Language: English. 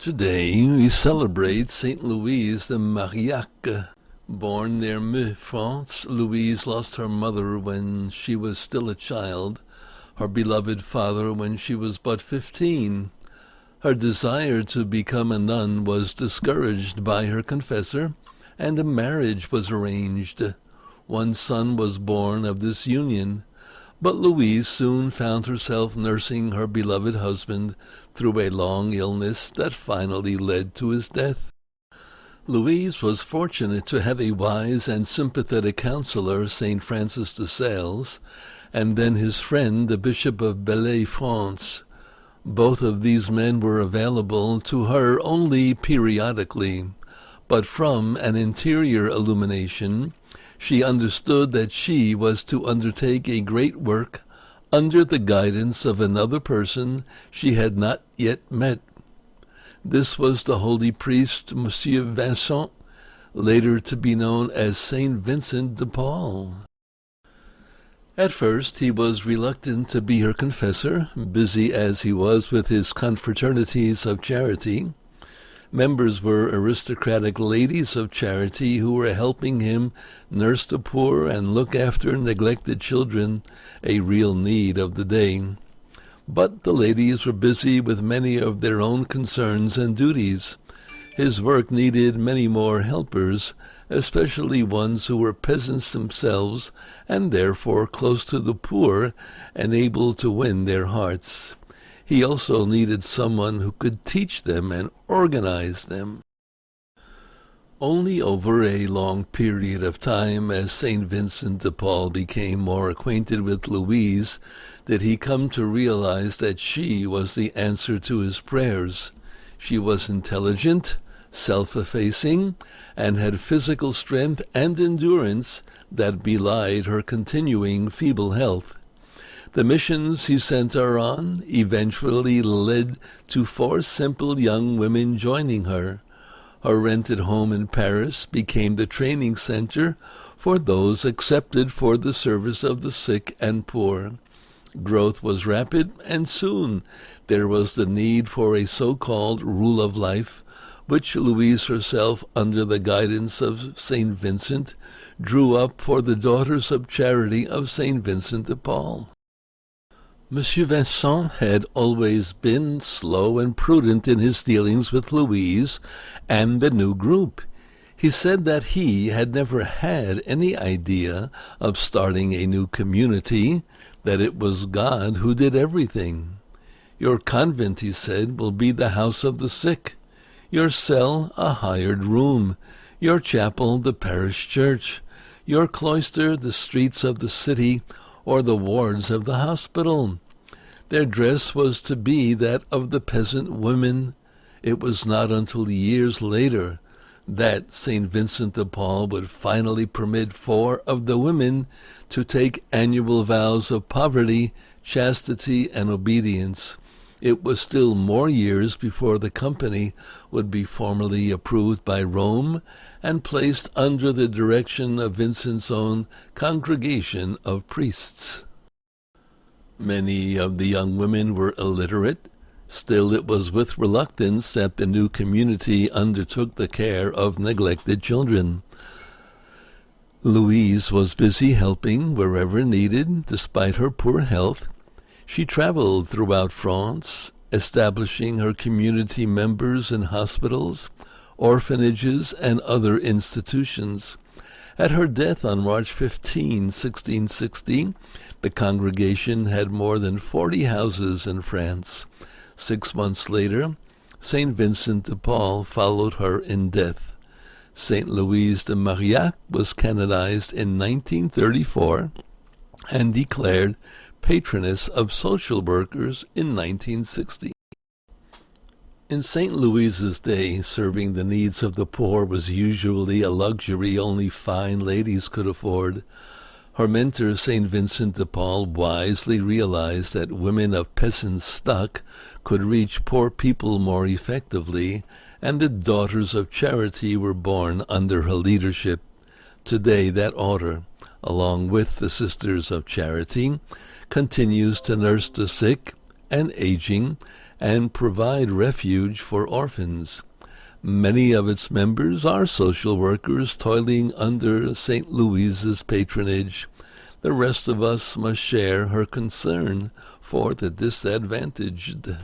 Today we celebrate Saint Louise de Marillac. Born near Meaux, France, Louise lost her mother when she was still a child, her beloved father when she was but 15. Her desire to become a nun was discouraged by her confessor, and a marriage was arranged. One son was born of this union, but Louise soon found herself nursing her beloved husband through a long illness that finally led to his death. Louise was fortunate to have a wise and sympathetic counselor, St. Francis de Sales, and then his friend, the Bishop of Belley, France. Both of these men were available to her only periodically, but from an interior illumination, she understood that she was to undertake a great work under the guidance of another person she had not yet met. This was the holy priest, Monsieur Vincent, later to be known as Saint Vincent de Paul. At first he was reluctant to be her confessor, busy as he was with his confraternities of charity. Members were aristocratic ladies of charity who were helping him nurse the poor and look after neglected children, a real need of the day. But the ladies were busy with many of their own concerns and duties. His work needed many more helpers, especially ones who were peasants themselves and therefore close to the poor and able to win their hearts. He also needed someone who could teach them and organize them. Only over a long period of time, as St. Vincent de Paul became more acquainted with Louise, did he come to realize that she was the answer to his prayers. She was intelligent, self-effacing, and had physical strength and endurance that belied her continuing feeble health. The missions he sent her on eventually led to 4 simple young women joining her. Her rented home in Paris became the training center for those accepted for the service of the sick and poor. Growth was rapid, and soon there was the need for a so-called rule of life, which Louise herself, under the guidance of St. Vincent, drew up for the Daughters of Charity of St. Vincent de Paul. Monsieur Vincent had always been slow and prudent in his dealings with Louise and the new group. He said that he had never had any idea of starting a new community, that it was God who did everything. Your convent, he said, will be the house of the sick, your cell a hired room, your chapel the parish church, your cloister the streets of the city, or the wards of the hospital. Their dress was to be that of the peasant women. It was not until years later that St. Vincent de Paul would finally permit 4 of the women to take annual vows of poverty, chastity, and obedience. It was still more years before the company would be formally approved by Rome and placed under the direction of Vincent's own congregation of priests. Many of the young women were illiterate. Still, it was with reluctance that the new community undertook the care of neglected children. Louise was busy helping wherever needed, despite her poor health. She traveled throughout France, establishing her community members in hospitals, orphanages, and other institutions. At her death on March 15, 1660, the congregation had more than 40 houses in France. 6 months later, St. Vincent de Paul followed her in death. St. Louise de Marillac was canonized in 1934 and declared patroness of social workers in 1960. In St. Louise's day, serving the needs of the poor was usually a luxury only fine ladies could afford. Her mentor, St. Vincent de Paul, wisely realized that women of peasant stock could reach poor people more effectively, and the Daughters of Charity were born under her leadership. Today, that order, along with the Sisters of Charity, continues to nurse the sick and aging and provide refuge for orphans. Many of its members are social workers toiling under St. Louise's patronage. The rest of us must share her concern for the disadvantaged.